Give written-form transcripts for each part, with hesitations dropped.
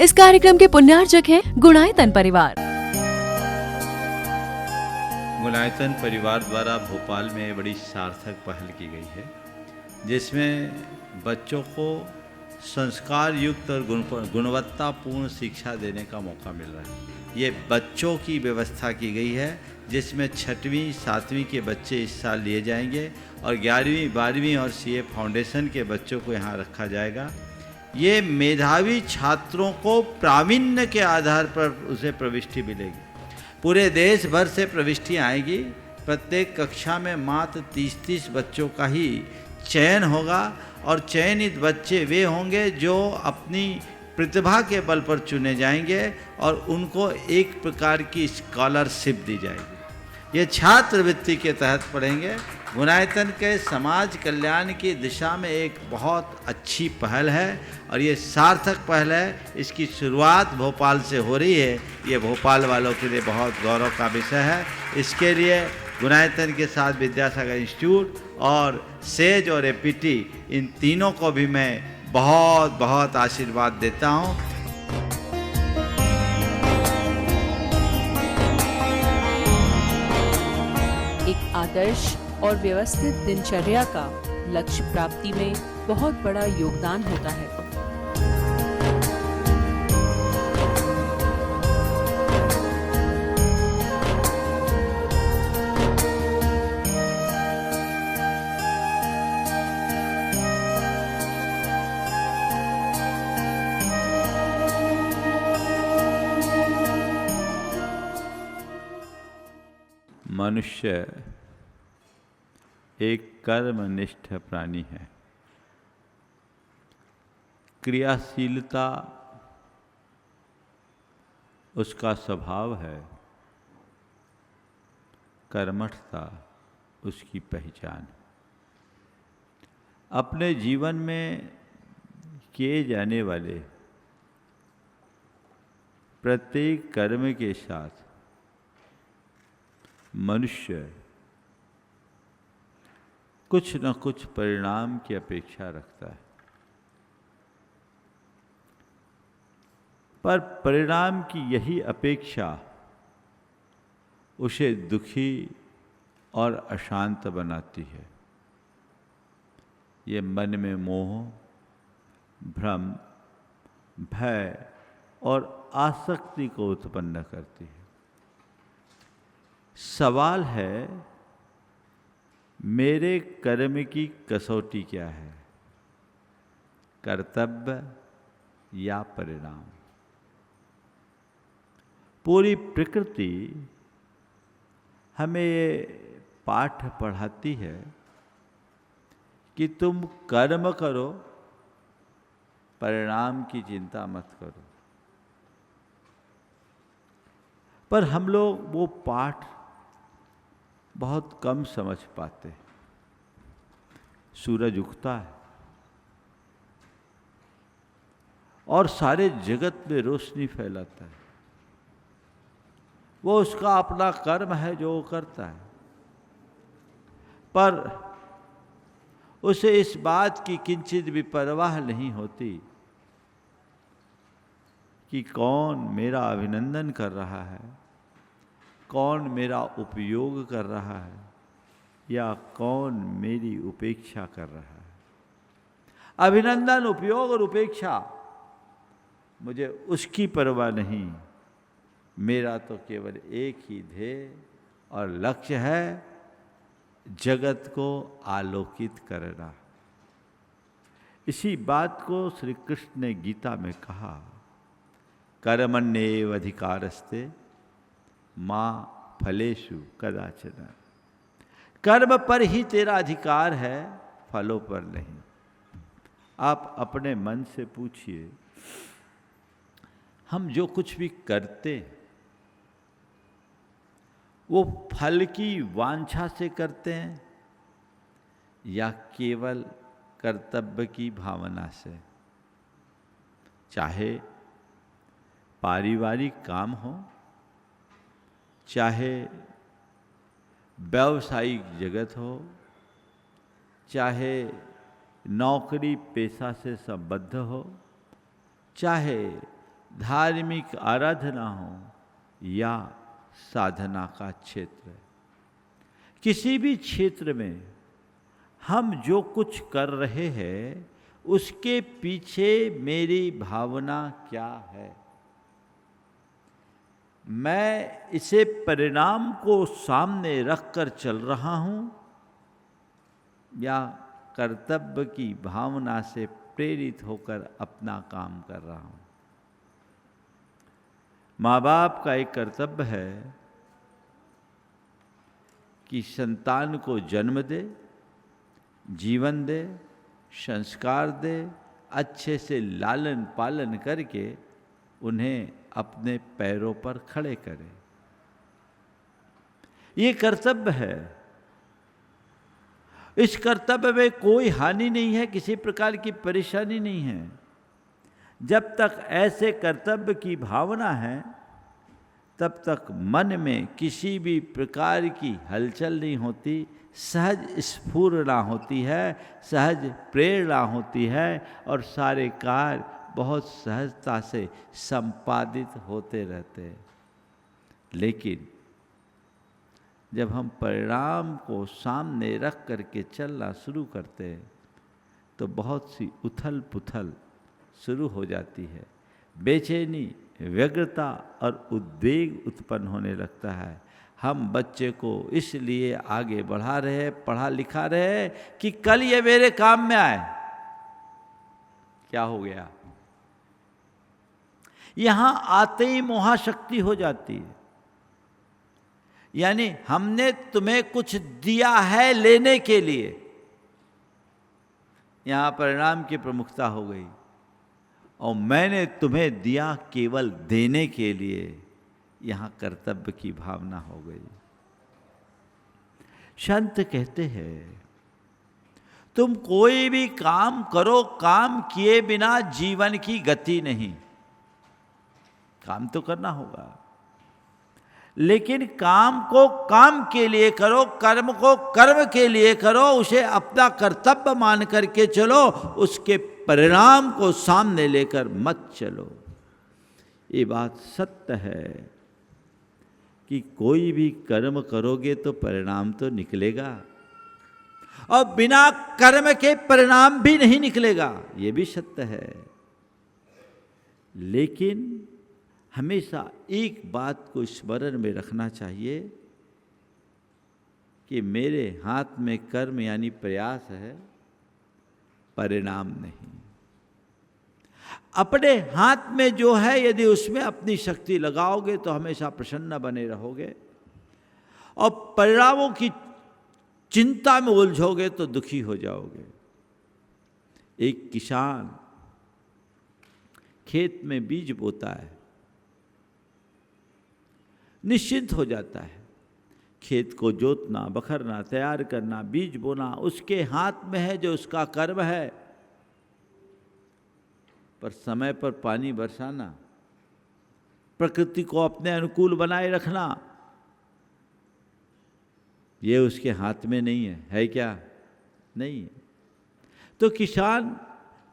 इस कार्यक्रम के पुण्यार्चक हैं गुणायतन परिवार। गुणायतन परिवार द्वारा भोपाल में बड़ी सार्थक पहल की गई है, जिसमें बच्चों को संस्कार युक्त और गुणवत्तापूर्ण शिक्षा देने का मौका मिल रहा है। ये बच्चों की व्यवस्था की गई है, जिसमें 6वीं 7वीं के बच्चे इस साल लिए जाएंगे और 11वीं 12वीं और सीए फाउंडेशन के बच्चों को यहाँ रखा जाएगा। ये मेधावी छात्रों को प्रावीण्य के आधार पर उसे प्रविष्टि मिलेगी। पूरे देश भर से प्रविष्टियाँ आएगी। प्रत्येक कक्षा में मात्र 30-30 बच्चों का ही चयन होगा और चयनित बच्चे वे होंगे जो अपनी प्रतिभा के बल पर चुने जाएंगे और उनको एक प्रकार की स्कॉलरशिप दी जाएगी। ये छात्रवृत्ति के तहत पढ़ेंगे। गुणायतन के समाज कल्याण की दिशा में एक बहुत अच्छी पहल है और ये सार्थक पहल है। इसकी शुरुआत भोपाल से हो रही है। ये भोपाल वालों के लिए बहुत गौरव का विषय है। इसके लिए गुणायतन के साथ विद्यासागर इंस्टीट्यूट और सेज और एपीटी, इन तीनों को भी मैं बहुत बहुत आशीर्वाद देता हूँ। एक आदर्श और व्यवस्थित दिनचर्या का लक्ष्य प्राप्ति में बहुत बड़ा योगदान होता है। मनुष्य एक कर्मनिष्ठ प्राणी है। क्रियाशीलता उसका स्वभाव है, कर्मठता उसकी पहचान। अपने जीवन में किए जाने वाले प्रत्येक कर्म के साथ मनुष्य कुछ न कुछ परिणाम की अपेक्षा रखता है, पर परिणाम की यही अपेक्षा उसे दुखी और अशांत बनाती है। ये मन में मोह, भ्रम, भय और आसक्ति को उत्पन्न करती है। सवाल है, मेरे कर्म की कसौटी क्या है, कर्तव्य या परिणाम? पूरी प्रकृति हमें ये पाठ पढ़ाती है कि तुम कर्म करो, परिणाम की चिंता मत करो। पर हम लोग वो पाठ बहुत कम समझ पाते। सूरज उगता है और सारे जगत में रोशनी फैलाता है। वो उसका अपना कर्म है जो वो करता है, पर उसे इस बात की किंचित भी परवाह नहीं होती कि कौन मेरा अभिनंदन कर रहा है, कौन मेरा उपयोग कर रहा है या कौन मेरी उपेक्षा कर रहा है। अभिनंदन, उपयोग और उपेक्षा, मुझे उसकी परवाह नहीं। मेरा तो केवल एक ही ध्येय और लक्ष्य है, जगत को आलोकित करना। इसी बात को श्री कृष्ण ने गीता में कहा, कर्मण्येव अधिकारस्ते मां फलेषु कदाचन। कर्म पर ही तेरा अधिकार है, फलों पर नहीं। आप अपने मन से पूछिए, हम जो कुछ भी करते वो फल की वांछा से करते हैं या केवल कर्तव्य की भावना से? चाहे पारिवारिक काम हो, चाहे व्यावसायिक जगत हो, चाहे नौकरी पेशा से संबद्ध हो, चाहे धार्मिक आराधना हो या साधना का क्षेत्र, किसी भी क्षेत्र में हम जो कुछ कर रहे हैं उसके पीछे मेरी भावना क्या है। मैं इसे परिणाम को सामने रखकर चल रहा हूं या कर्तव्य की भावना से प्रेरित होकर अपना काम कर रहा हूं। माँ बाप का एक कर्तव्य है कि संतान को जन्म दे, जीवन दे, संस्कार दे, अच्छे से लालन पालन करके उन्हें अपने पैरों पर खड़े करे। ये कर्तव्य है। इस कर्तव्य में कोई हानि नहीं है, किसी प्रकार की परेशानी नहीं है। जब तक ऐसे कर्तव्य की भावना है तब तक मन में किसी भी प्रकार की हलचल नहीं होती, सहज स्फूर्णा होती है, सहज प्रेरणा होती है और सारे कार्य बहुत सहजता से संपादित होते रहते हैं। लेकिन जब हम परिणाम को सामने रख करके चलना शुरू करते हैं तो बहुत सी उथल पुथल शुरू हो जाती है, बेचैनी, व्यग्रता और उद्वेग उत्पन्न होने लगता है। हम बच्चे को इसलिए आगे बढ़ा रहे हैं, पढ़ा लिखा रहे हैं कि कल ये मेरे काम में आए। क्या हो गया? यहां आते ही मोहाशक्ति हो जाती है। यानी हमने तुम्हें कुछ दिया है लेने के लिए, यहां परिणाम की प्रमुखता हो गई, और मैंने तुम्हें दिया केवल देने के लिए, यहां कर्तव्य की भावना हो गई। संत कहते हैं तुम कोई भी काम करो, काम किए बिना जीवन की गति नहीं। काम तो करना होगा, लेकिन काम को काम के लिए करो, कर्म को कर्म के लिए करो, उसे अपना कर्तव्य मान करके चलो, उसके परिणाम को सामने लेकर मत चलो। ये बात सत्य है कि कोई भी कर्म करोगे तो परिणाम तो निकलेगा, और बिना कर्म के परिणाम भी नहीं निकलेगा, ये भी सत्य है। लेकिन हमेशा एक बात को स्मरण में रखना चाहिए कि मेरे हाथ में कर्म यानी प्रयास है, परिणाम नहीं। अपने हाथ में जो है यदि उसमें अपनी शक्ति लगाओगे तो हमेशा प्रसन्न बने रहोगे, और परिणामों की चिंता में उलझोगे तो दुखी हो जाओगे। एक किसान खेत में बीज बोता है, निश्चिंत हो जाता है। खेत को जोतना, बखरना, तैयार करना, बीज बोना उसके हाथ में है, जो उसका कर्म है। पर समय पर पानी बरसाना, प्रकृति को अपने अनुकूल बनाए रखना, ये उसके हाथ में नहीं है। है क्या? नहीं है। तो किसान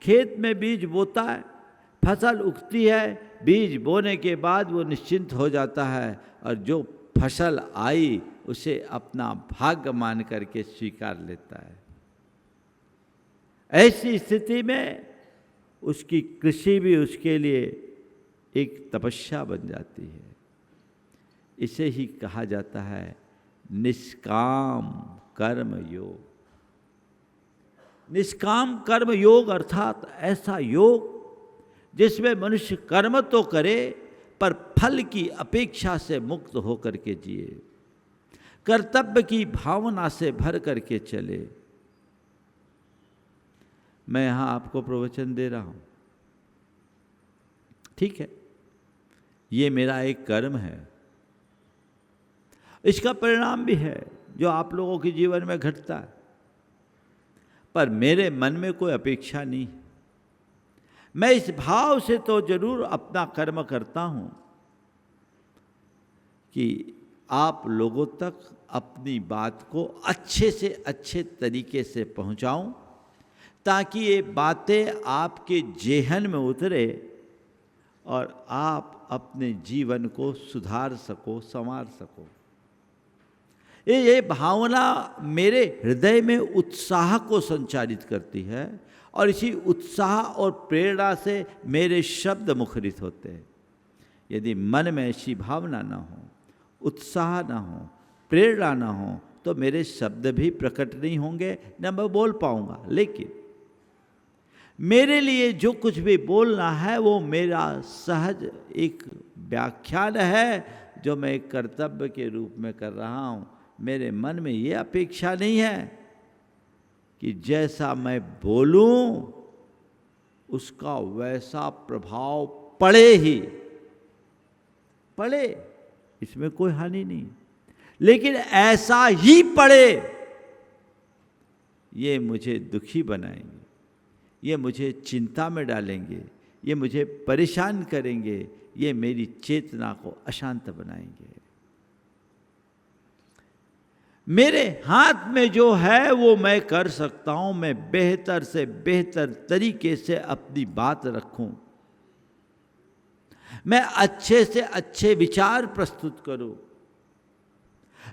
खेत में बीज बोता है, फसल उगती है, बीज बोने के बाद वो निश्चिंत हो जाता है, और जो फसल आई उसे अपना भाग्य मान करके स्वीकार लेता है। ऐसी स्थिति में उसकी कृषि भी उसके लिए एक तपस्या बन जाती है। इसे ही कहा जाता है निष्काम कर्म योग। निष्काम कर्म योग अर्थात ऐसा योग जिसमें मनुष्य कर्म तो करे पर फल की अपेक्षा से मुक्त होकर के जिए, कर्तव्य की भावना से भर करके चले। मैं यहां आपको प्रवचन दे रहा हूं, ठीक है, ये मेरा एक कर्म है, इसका परिणाम भी है जो आप लोगों के जीवन में घटता है, पर मेरे मन में कोई अपेक्षा नहीं। मैं इस भाव से तो जरूर अपना कर्म करता हूं कि आप लोगों तक अपनी बात को अच्छे से अच्छे तरीके से पहुंचाऊं, ताकि ये बातें आपके जेहन में उतरे और आप अपने जीवन को सुधार सको, संवार सको। ये भावना मेरे हृदय में उत्साह को संचारित करती है और इसी उत्साह और प्रेरणा से मेरे शब्द मुखरित होते हैं। यदि मन में ऐसी भावना ना हो, उत्साह ना हो, प्रेरणा ना हो, तो मेरे शब्द भी प्रकट नहीं होंगे, न मैं बोल पाऊंगा। लेकिन मेरे लिए जो कुछ भी बोलना है वो मेरा सहज एक व्याख्यान है जो मैं एक कर्तव्य के रूप में कर रहा हूँ। मेरे मन में ये अपेक्षा नहीं है कि जैसा मैं बोलूं उसका वैसा प्रभाव पड़े ही पड़े, इसमें कोई हानि नहीं, लेकिन ऐसा ही पड़े ये मुझे दुखी बनाएंगे, ये मुझे चिंता में डालेंगे, ये मुझे परेशान करेंगे, ये मेरी चेतना को अशांत बनाएंगे। मेरे हाथ में जो है वो मैं कर सकता हूं। मैं बेहतर से बेहतर तरीके से अपनी बात रखूं, मैं अच्छे से अच्छे विचार प्रस्तुत करूं,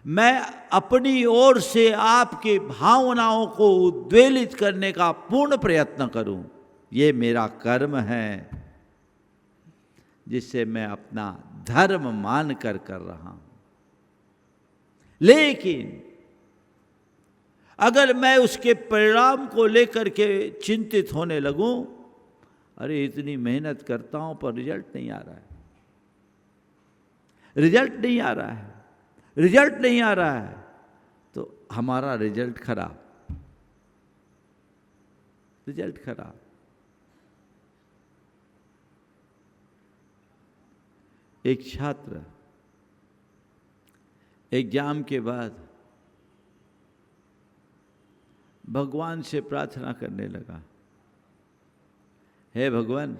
मैं अपनी ओर से आपकी भावनाओं को उद्वेलित करने का पूर्ण प्रयत्न करूं। ये मेरा कर्म है जिसे मैं अपना धर्म मानकर कर रहा हूं। लेकिन अगर मैं उसके परिणाम को लेकर के चिंतित होने लगूं, अरे इतनी मेहनत करता हूं पर रिजल्ट नहीं आ रहा है, रिजल्ट नहीं आ रहा है, रिजल्ट नहीं आ रहा है, तो हमारा रिजल्ट खराब, रिजल्ट खराब। एक छात्र एग्जाम के बाद भगवान से प्रार्थना करने लगा, हे भगवान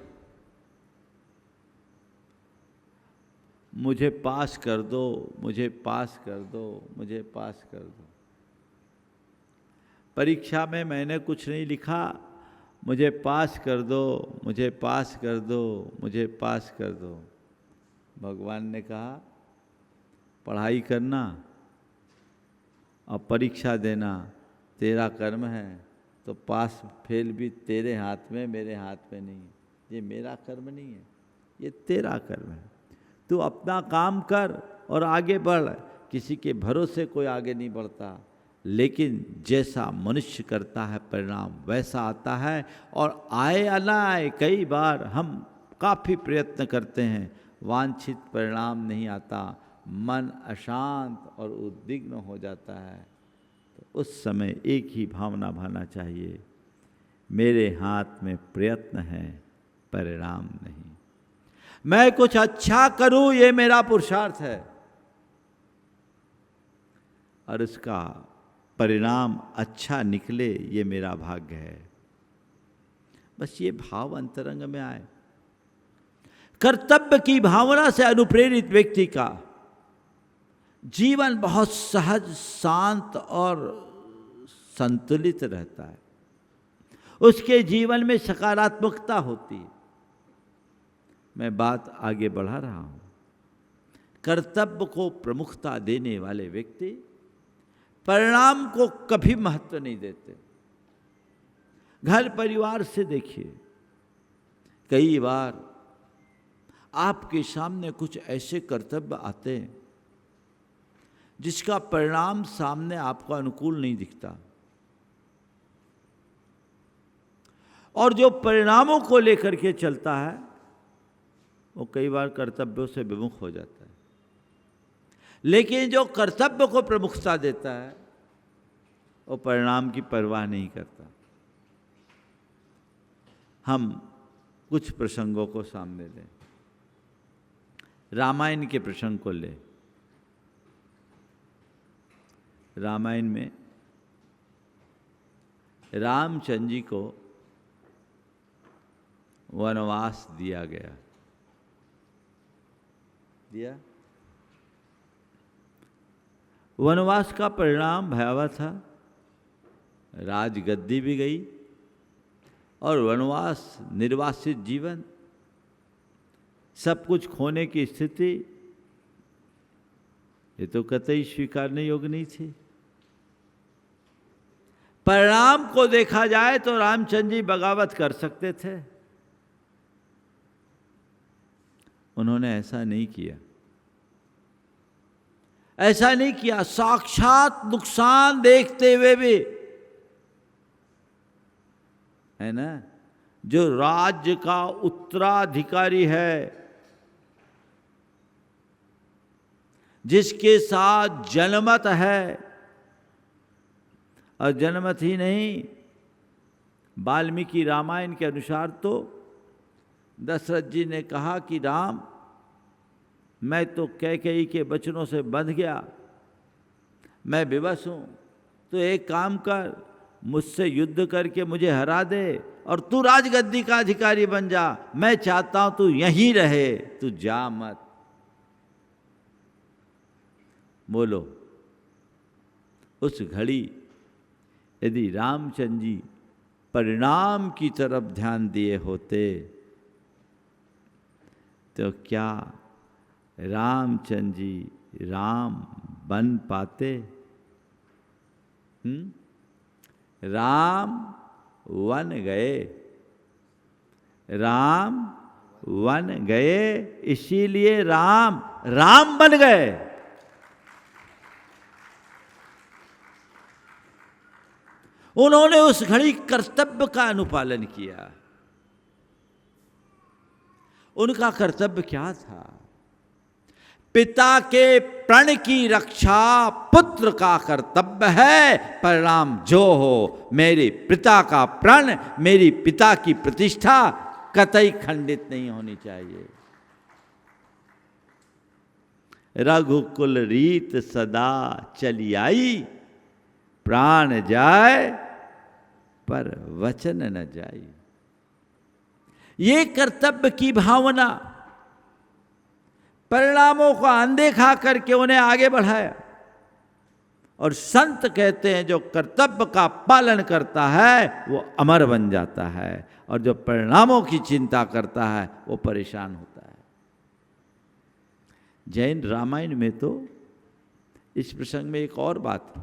मुझे पास कर दो, मुझे पास कर दो, मुझे पास कर दो। परीक्षा में मैंने कुछ नहीं लिखा, मुझे पास कर दो, मुझे पास कर दो, मुझे पास कर दो। भगवान ने कहा पढ़ाई करना और परीक्षा देना तेरा कर्म है, तो पास फेल भी तेरे हाथ में, मेरे हाथ में नहीं। ये मेरा कर्म नहीं है, ये तेरा कर्म है। तू अपना काम कर और आगे बढ़। किसी के भरोसे कोई आगे नहीं बढ़ता, लेकिन जैसा मनुष्य करता है परिणाम वैसा आता है। और आए या ना आए, कई बार हम काफ़ी प्रयत्न करते हैं, वांछित परिणाम नहीं आता, मन अशांत और उद्विग्न हो जाता है। तो उस समय एक ही भावना भाना चाहिए, मेरे हाथ में प्रयत्न है, परिणाम नहीं। मैं कुछ अच्छा करूं, ये मेरा पुरुषार्थ है, और इसका परिणाम अच्छा निकले ये मेरा भाग्य है। बस ये भाव अंतरंग में आए। कर्तव्य की भावना से अनुप्रेरित व्यक्ति का जीवन बहुत सहज, शांत और संतुलित रहता है। उसके जीवन में सकारात्मकता होती है। मैं बात आगे बढ़ा रहा हूं। कर्तव्य को प्रमुखता देने वाले व्यक्ति परिणाम को कभी महत्व नहीं देते। घर परिवार से देखिए, कई बार आपके सामने कुछ ऐसे कर्तव्य आते हैं जिसका परिणाम सामने आपको अनुकूल नहीं दिखता, और जो परिणामों को लेकर के चलता है वो कई बार कर्तव्यों से विमुख हो जाता है। लेकिन जो कर्तव्य को प्रमुखता देता है वो परिणाम की परवाह नहीं करता। हम कुछ प्रसंगों को सामने लें। रामायण के प्रसंग को ले। रामायण में रामचंद्र जी को वनवास दिया गया। वनवास का परिणाम भयावह था। राजगद्दी भी गई और वनवास निर्वासित जीवन, सब कुछ खोने की स्थिति, ये तो कतई स्वीकारने योग्य नहीं थी। परिणाम को देखा जाए तो रामचंद्र जी बगावत कर सकते थे, उन्होंने ऐसा नहीं किया। ऐसा नहीं किया, साक्षात नुकसान देखते हुए भी, है ना, जो राज्य का उत्तराधिकारी है, जिसके साथ जनमत है, और जनमत ही नहीं, वाल्मीकि रामायण के अनुसार तो दशरथ जी ने कहा कि राम, मैं तो कैकेयी के वचनों से बंध गया, मैं विवश हूं, तो एक काम कर, मुझसे युद्ध करके मुझे हरा दे और तू राजगद्दी का अधिकारी बन जा। मैं चाहता हूं तू यहीं रहे, तू जा मत। बोलो, उस घड़ी यदि रामचंद्र जी परिणाम की तरफ ध्यान दिए होते तो क्या रामचंद्र जी राम बन पाते? राम वन गए, राम वन गए, इसीलिए राम राम बन गए। उन्होंने उस घड़ी कर्तव्य का अनुपालन किया। उनका कर्तव्य क्या था? पिता के प्रण की रक्षा पुत्र का कर्तव्य है, परिणाम जो हो, मेरे पिता का प्रण, मेरी पिता की प्रतिष्ठा कतई खंडित नहीं होनी चाहिए। रघुकुल रीत सदा चली आई, प्राण जाए पर वचन न जाई। ये कर्तव्य की भावना, परिणामों को अनदेखा करके उन्हें आगे बढ़ाया। और संत कहते हैं जो कर्तव्य का पालन करता है वो अमर बन जाता है, और जो परिणामों की चिंता करता है वो परेशान होता है। जैन रामायण में तो इस प्रसंग में एक और बात है।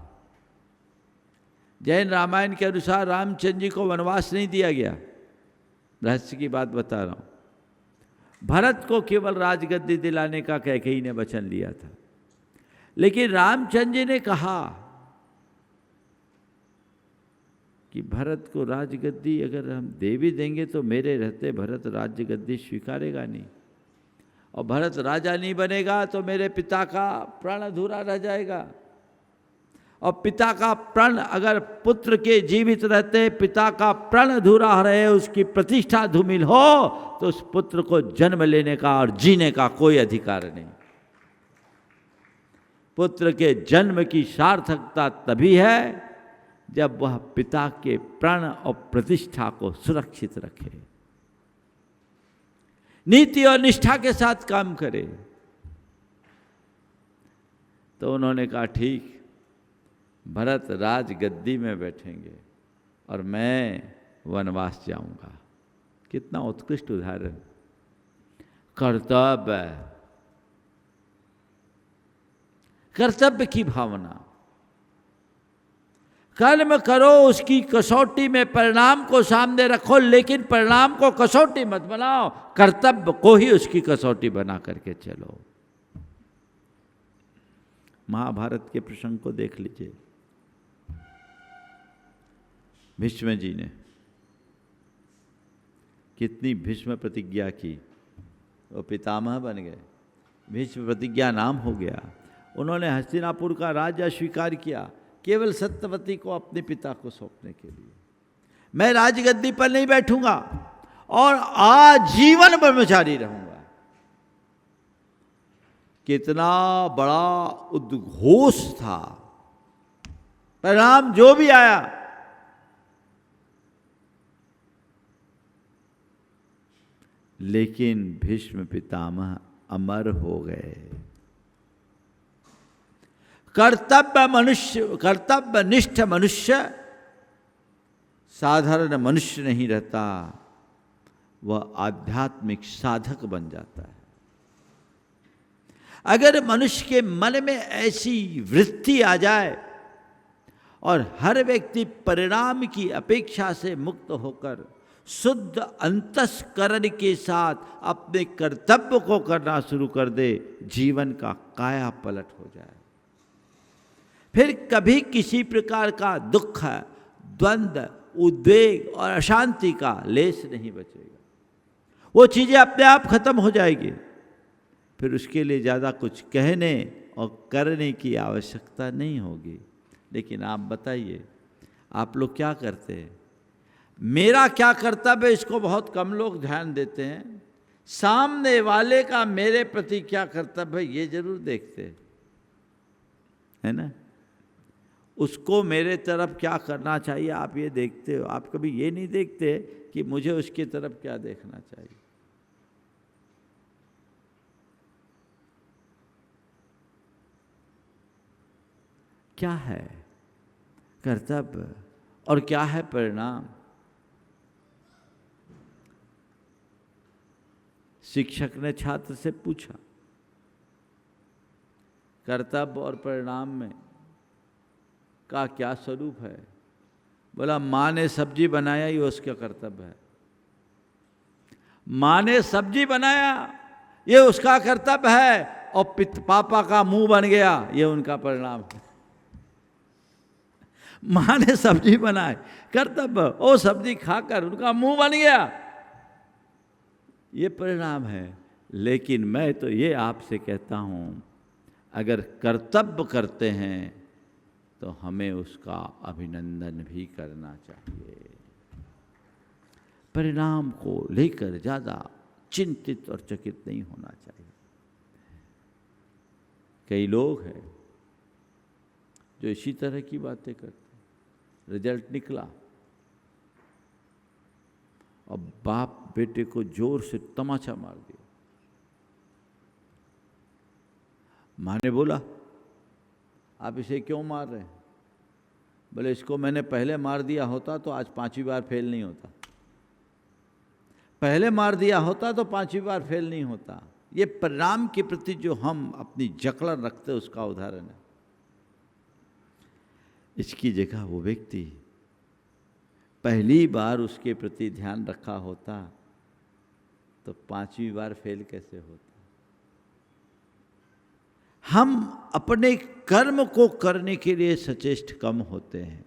जैन रामायण के अनुसार रामचंद्र जी को वनवास नहीं दिया गया। रहस्य की बात बता रहा हूं। भरत को केवल राजगद्दी दिलाने का कैकेयी ने वचन लिया था, लेकिन रामचंद्र जी ने कहा कि भरत को राजगद्दी अगर हम दे भी देंगे तो मेरे रहते भरत राजगद्दी स्वीकारेगा नहीं, और भरत राजा नहीं बनेगा तो मेरे पिता का प्रण अधूरा रह जाएगा। और पिता का प्रण, अगर पुत्र के जीवित रहते पिता का प्रण अधूरा रहे, उसकी प्रतिष्ठा धूमिल हो, तो उस पुत्र को जन्म लेने का और जीने का कोई अधिकार नहीं। पुत्र के जन्म की सार्थकता तभी है जब वह पिता के प्रण और प्रतिष्ठा को सुरक्षित रखे, नीति और निष्ठा के साथ काम करे। तो उन्होंने कहा ठीक, भरत राजगद्दी में बैठेंगे और मैं वनवास जाऊंगा। कितना उत्कृष्ट उदाहरण। कर्तव्य, कर्तव्य की भावना। कर्म करो, उसकी कसौटी में परिणाम को सामने रखो, लेकिन परिणाम को कसौटी मत बनाओ, कर्तव्य को ही उसकी कसौटी बना करके चलो। महाभारत के प्रसंग को देख लीजिए। भीष्म जी ने कितनी भीष्म प्रतिज्ञा की, वो पितामह बन गए, भीष्म प्रतिज्ञा नाम हो गया। उन्होंने हस्तिनापुर का राज्य स्वीकार किया केवल सत्यवती को अपने पिता को सौंपने के लिए। मैं राजगद्दी पर नहीं बैठूंगा और आजीवन ब्रह्मचारी रहूंगा। कितना बड़ा उद्घोष था, परिणाम जो भी आया। लेकिन भीष्म पितामह अमर हो गए। कर्तव्यनिष्ठ मनुष्य साधारण मनुष्य नहीं रहता, वह आध्यात्मिक साधक बन जाता है। अगर मनुष्य के मन में ऐसी वृत्ति आ जाए और हर व्यक्ति परिणाम की अपेक्षा से मुक्त होकर शुद्ध अंतस्करण के साथ अपने कर्तव्य को करना शुरू कर दे, जीवन का काया पलट हो जाए। फिर कभी किसी प्रकार का दुख, द्वंद्व, उद्वेग और अशांति का लेस नहीं बचेगा। वो चीजें अपने आप खत्म हो जाएगी। फिर उसके लिए ज़्यादा कुछ कहने और करने की आवश्यकता नहीं होगी। लेकिन आप बताइए, आप लोग क्या करते हैं? मेरा क्या कर्तव्य है, इसको बहुत कम लोग ध्यान देते हैं। सामने वाले का मेरे प्रति क्या कर्तव्य है, ये जरूर देखते हैं, है ना। उसको मेरे तरफ क्या करना चाहिए आप ये देखते हो। आप कभी ये नहीं देखते कि मुझे उसकी तरफ क्या देखना चाहिए। क्या है कर्तव्य और क्या है परिणाम? शिक्षक ने छात्र से पूछा, कर्तव्य और परिणाम में का क्या स्वरूप है? बोला, माँ ने सब्जी बनाया, ये उसका कर्तव्य है। माँ ने सब्जी बनाया, ये उसका कर्तव्य है, और पापा का मुंह बन गया, ये उनका परिणाम है। माँ ने सब्जी बनाई, कर्तव्य, वो सब्जी खाकर उनका मुंह बन गया, ये परिणाम है। लेकिन मैं तो ये आपसे कहता हूं, अगर कर्तव्य करते हैं तो हमें उसका अभिनंदन भी करना चाहिए। परिणाम को लेकर ज़्यादा चिंतित और चकित नहीं होना चाहिए। कई लोग हैं जो इसी तरह की बातें करते हैं। रिजल्ट निकला और बाप बेटे को जोर से तमाचा मार दिया। माँ ने बोला, आप इसे क्यों मार रहे हैं? बोले, इसको मैंने पहले मार दिया होता तो आज 5वीं बार फेल नहीं होता। पहले मार दिया होता तो 5वीं बार फेल नहीं होता। ये परिणाम के प्रति जो हम अपनी जकड़न रखते हैं, उसका उदाहरण है। इसकी जगह वो व्यक्ति पहली बार उसके प्रति ध्यान रखा होता तो 5वीं बार फेल कैसे होता। हम अपने कर्म को करने के लिए सचेष्ट कम होते हैं,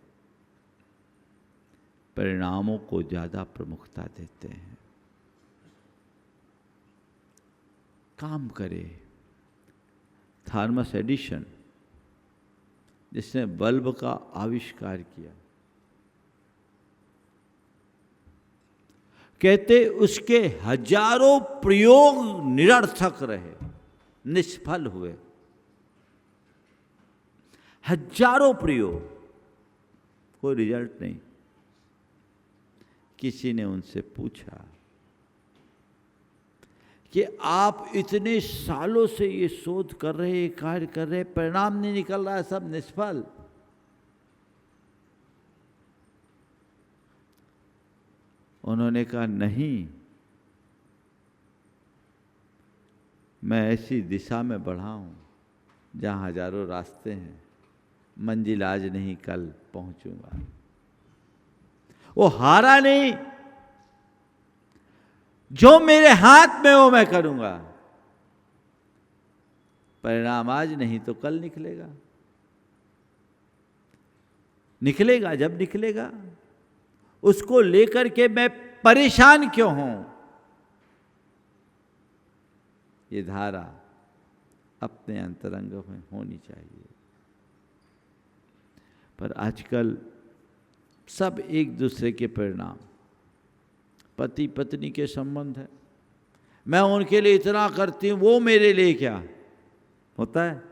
परिणामों को ज्यादा प्रमुखता देते हैं। काम करे। थॉमस एडिसन, जिसने बल्ब का आविष्कार किया, कहते उसके हजारों प्रयोग निरर्थक रहे, निष्फल हुए। हजारों प्रयोग, कोई रिजल्ट नहीं। किसी ने उनसे पूछा कि आप इतने सालों से ये शोध कर रहे, ये कार्य कर रहे, परिणाम नहीं निकल रहा है, सब निष्फल। उन्होंने कहा, नहीं, मैं ऐसी दिशा में बढ़ा हूं जहां हजारों रास्ते हैं, मंजिल आज नहीं कल पहुंचूंगा। वो हारा नहीं, जो मेरे हाथ में हो मैं करूंगा। परिणाम आज नहीं तो कल निकलेगा। निकलेगा, जब निकलेगा उसको लेकर के मैं परेशान क्यों हूं। ये धारा अपने अंतरंग में होनी चाहिए। पर आजकल सब एक दूसरे के परिणाम, पति पत्नी के संबंध है, मैं उनके लिए इतना करती हूं, वो मेरे लिए क्या होता है।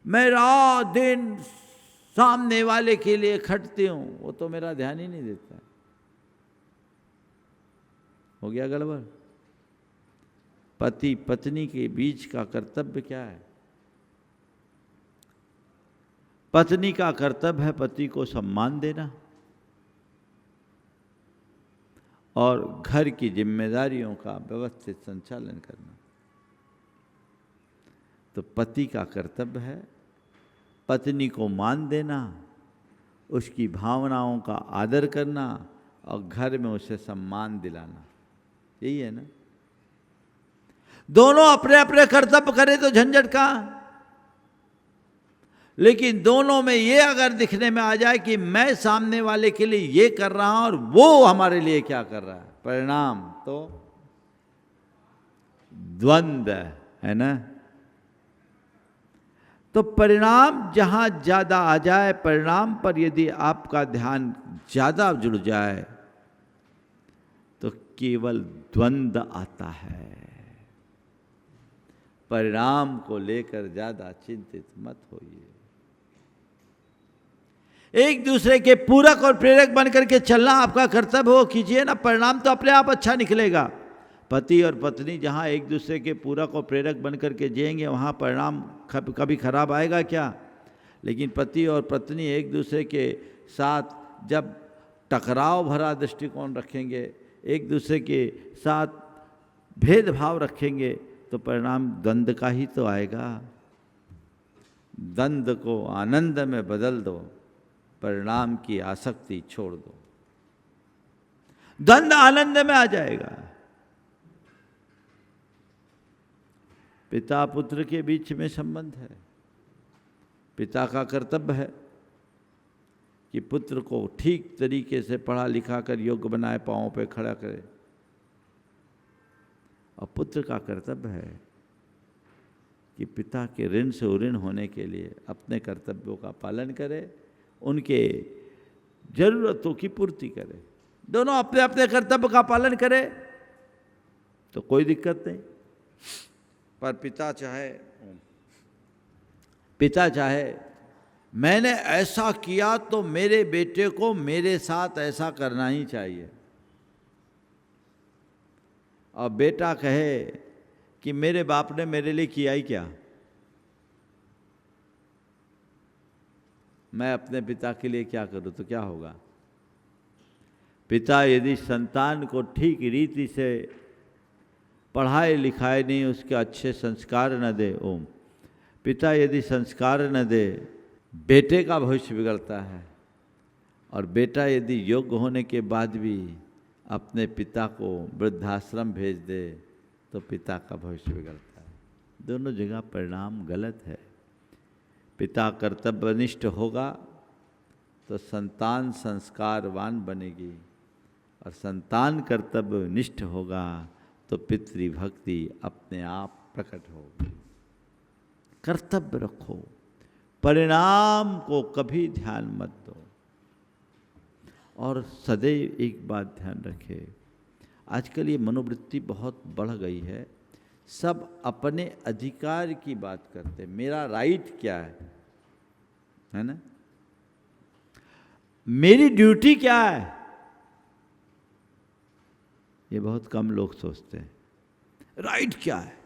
मैं रात दिन सामने वाले के लिए खटती हूं, वो तो मेरा ध्यान ही नहीं देता। हो गया गड़बड़। पति पत्नी के बीच का कर्तव्य क्या है? पत्नी का कर्तव्य है पति को सम्मान देना और घर की जिम्मेदारियों का व्यवस्थित संचालन करना। तो पति का कर्तव्य है पत्नी को मान देना, उसकी भावनाओं का आदर करना और घर में उसे सम्मान दिलाना। यही है ना। दोनों अपने अपने कर्तव्य करें तो झंझट कहाँ। लेकिन दोनों में ये अगर दिखने में आ जाए कि मैं सामने वाले के लिए ये कर रहा हूं और वो हमारे लिए क्या कर रहा है, परिणाम तो द्वंद्व है ना। तो परिणाम जहां ज्यादा आ जाए, परिणाम पर यदि आपका ध्यान ज्यादा जुड़ जाए तो केवल द्वंद्व आता है। परिणाम को लेकर ज्यादा चिंतित मत होइए। एक दूसरे के पूरक और प्रेरक बनकर के चलना आपका कर्तव्य हो, कीजिए ना, परिणाम तो अपने आप अच्छा निकलेगा। पति और पत्नी जहाँ एक दूसरे के पूरक और प्रेरक बनकर के जिएंगे वहाँ परिणाम कभी खराब आएगा क्या। लेकिन पति और पत्नी एक दूसरे के साथ जब टकराव भरा दृष्टिकोण रखेंगे, एक दूसरे के साथ भेदभाव रखेंगे, तो परिणाम द्वंद्व का ही तो आएगा। द्वंद्व को आनंद में बदल दो, परिणाम की आसक्ति छोड़ दो, द्वंद्व आनंद में आ जाएगा। पिता पुत्र के बीच में संबंध है। पिता का कर्तव्य है कि पुत्र को ठीक तरीके से पढ़ा लिखा कर योग्य बनाए, पांवों पे खड़ा करे। और पुत्र का कर्तव्य है कि पिता के ऋण से उऋण होने के लिए अपने कर्तव्यों का पालन करे, उनके जरूरतों की पूर्ति करे। दोनों अपने अपने कर्तव्य का पालन करे तो कोई दिक्कत नहीं। पर पिता चाहे मैंने ऐसा किया तो मेरे बेटे को मेरे साथ ऐसा करना ही चाहिए, और बेटा कहे कि मेरे बाप ने मेरे लिए किया ही क्या, मैं अपने पिता के लिए क्या करूं, तो क्या होगा। पिता यदि संतान को ठीक रीति से पढ़ाए लिखाए नहीं, उसके अच्छे संस्कार न दे, पिता यदि संस्कार न दे, बेटे का भविष्य बिगड़ता है। और बेटा यदि योग्य होने के बाद भी अपने पिता को वृद्धाश्रम भेज दे तो पिता का भविष्य बिगड़ता है। दोनों जगह परिणाम गलत है। पिता कर्तव्यनिष्ठ होगा तो संतान संस्कारवान बनेगी, और संतान कर्तव्यनिष्ठ होगा तो पितृभक्ति अपने आप प्रकट होगी। कर्तव्य रखो, परिणाम को कभी ध्यान मत दो। और सदैव एक बात ध्यान रखे, आजकल ये मनोवृत्ति बहुत बढ़ गई है। सब अपने अधिकार की बात करते हैं, मेरा राइट क्या है ना, मेरी ड्यूटी क्या है, ये बहुत कम लोग सोचते हैं। राइट क्या है,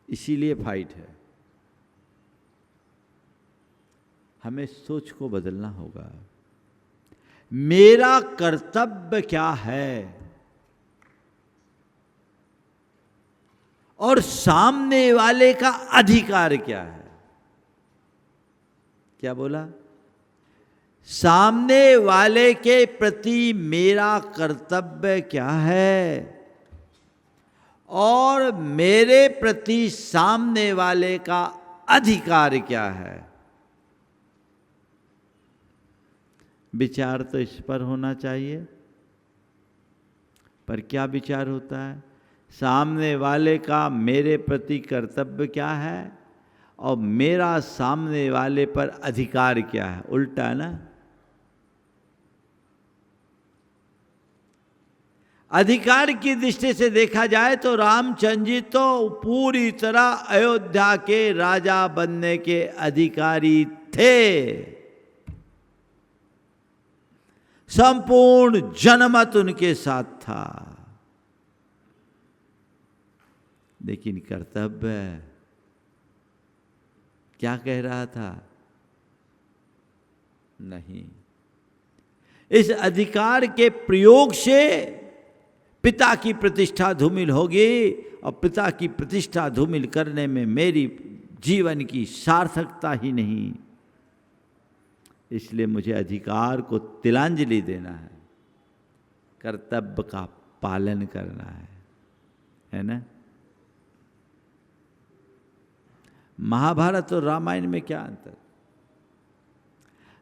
इसीलिए फाइट है। हमें सोच को बदलना होगा। मेरा कर्तव्य क्या है और सामने वाले का अधिकार क्या है। क्या बोला? सामने वाले के प्रति मेरा कर्तव्य क्या है और मेरे प्रति सामने वाले का अधिकार क्या है। विचार तो इस पर होना चाहिए, पर क्या विचार होता है? सामने वाले का मेरे प्रति कर्तव्य क्या है और मेरा सामने वाले पर अधिकार क्या है। उल्टा है ना। अधिकार की दृष्टि से देखा जाए तो रामचंद्र जी तो पूरी तरह अयोध्या के राजा बनने के अधिकारी थे। संपूर्ण जनमत उनके साथ था। लेकिन कर्तव्य क्या कह रहा था? नहीं। इस अधिकार के प्रयोग से पिता की प्रतिष्ठा धूमिल होगी, और पिता की प्रतिष्ठा धूमिल करने में मेरी जीवन की सार्थकता ही नहीं। इसलिए मुझे अधिकार को तिलांजलि देना है, कर्तव्य का पालन करना है ना। महाभारत और रामायण में क्या अंतर?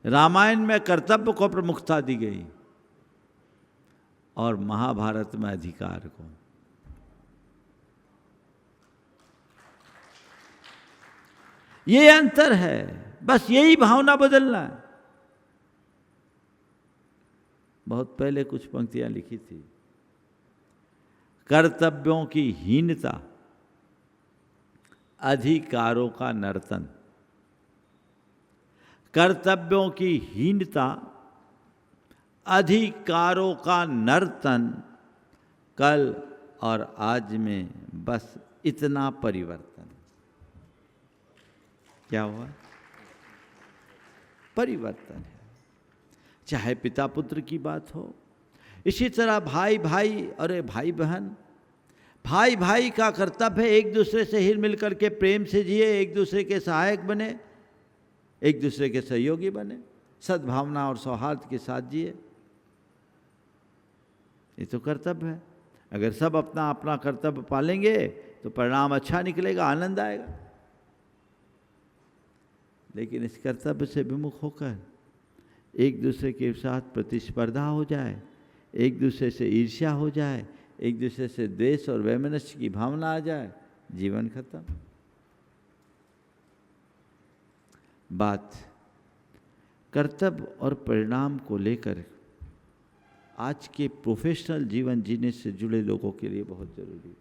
रामायण में कर्तव्य को प्रमुखता दी गई और महाभारत में अधिकार को। ये अंतर है, बस यही भावना बदलना है। बहुत पहले कुछ पंक्तियां लिखी थी, कर्तव्यों की हीनता, अधिकारों का नर्तन। कर्तव्यों की हीनता, अधिकारों का नर्तन। कल और आज में बस इतना परिवर्तन। क्या हुआ? परिवर्तन है। चाहे पिता पुत्र की बात हो, इसी तरह भाई भाई और भाई बहन, भाई भाई का कर्तव्य है एक दूसरे से हिल मिल करके प्रेम से जिए, एक दूसरे के सहायक बने, एक दूसरे के सहयोगी बने, सद्भावना और सौहार्द के साथ जिए। ये तो कर्तव्य है। अगर सब अपना अपना कर्तव्य पालेंगे तो परिणाम अच्छा निकलेगा, आनंद आएगा। लेकिन इस कर्तव्य से विमुख होकर एक दूसरे के साथ प्रतिस्पर्धा हो जाए, एक दूसरे से ईर्ष्या हो जाए, एक दूसरे से द्वेष और वैमनस्य की भावना आ जाए, जीवन खत्म। बात कर्तव्य और परिणाम को लेकर आज के प्रोफेशनल जीवन जीने से जुड़े लोगों के लिए बहुत जरूरी है।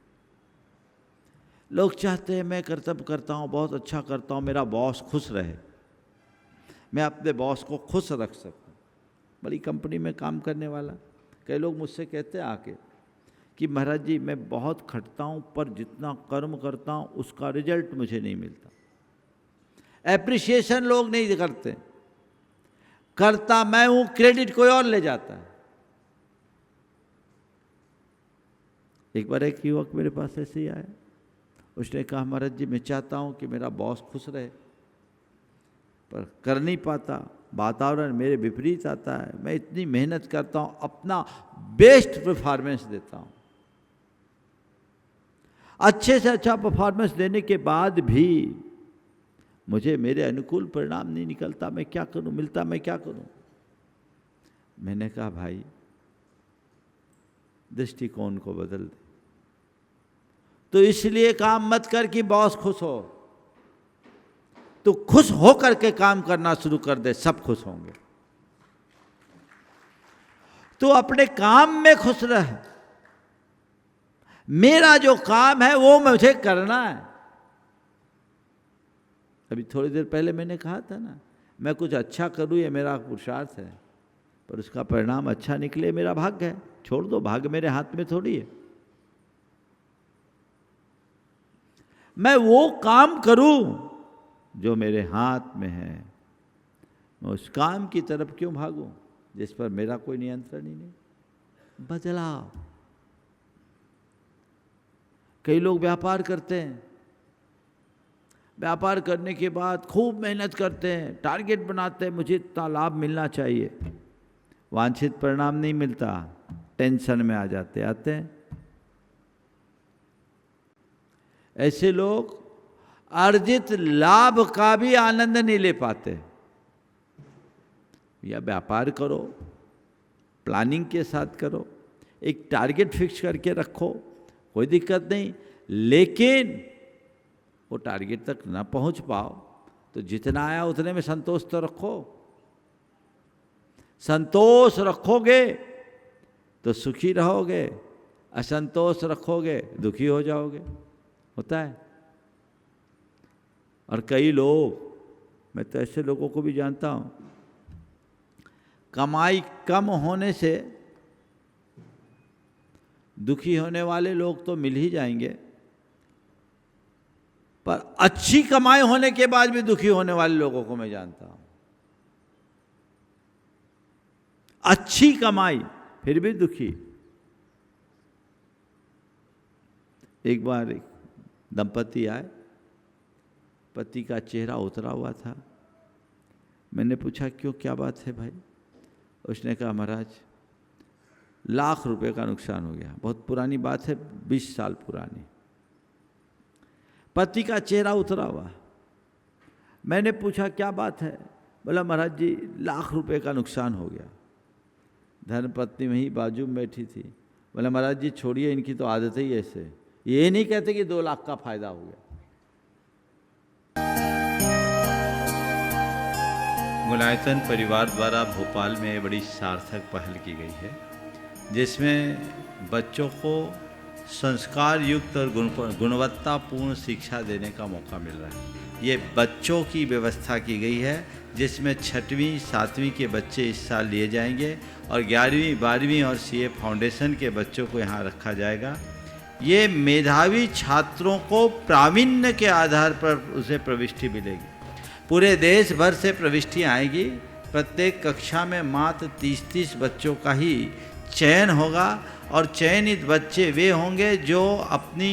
लोग चाहते हैं मैं कर्तव्य करता हूँ, बहुत अच्छा करता हूँ, मेरा बॉस खुश रहे, मैं अपने बॉस को खुश रख सकूँ। बड़ी कंपनी में काम करने वाला कई लोग मुझसे कहते हैं आके कि महाराज जी मैं बहुत खटता हूँ पर जितना कर्म करता हूँ उसका रिजल्ट मुझे नहीं मिलता। एप्रिसिएशन लोग नहीं करते, करता मैं हूँ, क्रेडिट कोई और ले जाता है। एक बार एक युवक मेरे पास ऐसे ही आया, उसने कहा महाराज जी मैं चाहता हूँ कि मेरा बॉस खुश रहे पर कर नहीं पाता, वातावरण मेरे विपरीत आता है, मैं इतनी मेहनत करता हूँ, अपना बेस्ट परफॉर्मेंस देता हूँ, अच्छे से अच्छा परफॉर्मेंस देने के बाद भी मुझे मेरे अनुकूल परिणाम नहीं निकलता, मैं क्या करूँ, मिलता मैं क्या करूँ। मैंने कहा भाई दृष्टिकोण को बदल दे। तो इसलिए काम मत कर कि बॉस खुश हो, तो खुश हो करके काम करना शुरू कर दे, सब खुश होंगे। तो अपने काम में खुश रह, मेरा जो काम है वो मुझे करना है। अभी थोड़ी देर पहले मैंने कहा था ना, मैं कुछ अच्छा करूं ये मेरा पुरुषार्थ है, पर उसका परिणाम अच्छा निकले मेरा भाग्य है। छोड़ दो, भाग्य मेरे हाथ में थोड़ी है। मैं वो काम करूं जो मेरे हाथ में है, मैं उस काम की तरफ क्यों भागूं जिस पर मेरा कोई नियंत्रण ही नहीं। बदलाव। कई लोग व्यापार करते हैं, व्यापार करने के बाद खूब मेहनत करते हैं, टारगेट बनाते हैं, मुझे इतना लाभ मिलना चाहिए, वांछित परिणाम नहीं मिलता, टेंशन में आ जाते हैं। ऐसे लोग अर्जित लाभ का भी आनंद नहीं ले पाते। या व्यापार करो, प्लानिंग के साथ करो, एक टारगेट फिक्स करके रखो, कोई दिक्कत नहीं, लेकिन वो टारगेट तक ना पहुंच पाओ तो जितना आया उतने में संतोष तो रखो। संतोष रखोगे तो सुखी रहोगे, असंतोष रखोगे दुखी हो जाओगे। होता है। और कई लोग, मैं तो ऐसे लोगों को भी जानता हूं, कमाई कम होने से दुखी होने वाले लोग तो मिल ही जाएंगे, पर अच्छी कमाई होने के बाद भी दुखी होने वाले लोगों को मैं जानता हूं। अच्छी कमाई फिर भी दुखी। एक बार एक दंपति आए, पति का चेहरा उतरा हुआ था। मैंने पूछा क्यों, क्या बात है भाई? उसने कहा महाराज लाख रुपए का नुकसान हो गया। बहुत पुरानी बात है, 20 साल पुरानी। पति का चेहरा उतरा हुआ। मैंने पूछा क्या बात है? बोला महाराज जी लाख रुपए का नुकसान हो गया। धर्मपत्नी वहीं बाजू में बैठी थी। बोला महाराज जी छोड़िए, इनकी तो आदत ही ऐसे, ये नहीं कहते कि 2 लाख का फायदा हो गया। गुणायतन परिवार द्वारा भोपाल में बड़ी सार्थक पहल की गई है, जिसमें बच्चों को संस्कार युक्त और गुणवत्तापूर्ण शिक्षा देने का मौका मिल रहा है। ये बच्चों की व्यवस्था की गई है, जिसमें 6वीं 7वीं के बच्चे इस साल लिए जाएंगे और 11वीं 12वीं और सीए फाउंडेशन के बच्चों को यहाँ रखा जाएगा। ये मेधावी छात्रों को प्रावीण्य के आधार पर उसे प्रविष्टि मिलेगी। पूरे देश भर से प्रविष्टियाँ आएगी। प्रत्येक कक्षा में मात्र 30-30 बच्चों का ही चयन होगा और चयनित बच्चे वे होंगे जो अपनी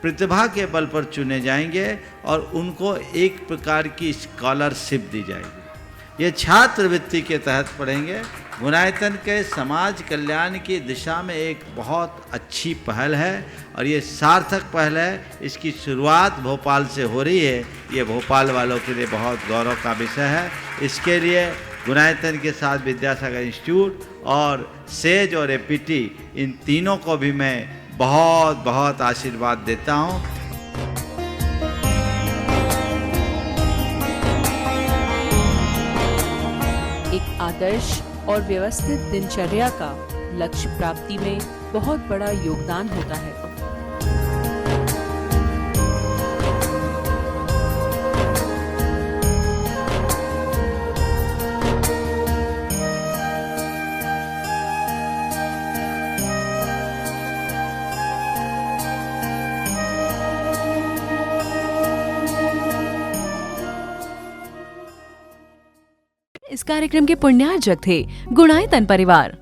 प्रतिभा के बल पर चुने जाएंगे और उनको एक प्रकार की स्कॉलरशिप दी जाएगी। ये छात्रवृत्ति के तहत पढ़ेंगे। गुणायतन के समाज कल्याण की दिशा में एक बहुत अच्छी पहल है और ये सार्थक पहल है। इसकी शुरुआत भोपाल से हो रही है। ये भोपाल वालों के लिए बहुत गौरव का विषय है। इसके लिए गुणायतन के साथ विद्यासागर इंस्टीट्यूट और सेज और एपीटी, इन तीनों को भी मैं बहुत बहुत आशीर्वाद देता हूँ। एक आदर्श और व्यवस्थित दिनचर्या का लक्ष्य प्राप्ति में बहुत बड़ा योगदान होता है। इस कार्यक्रम के पुण्यार्जक थे गुणायतन परिवार।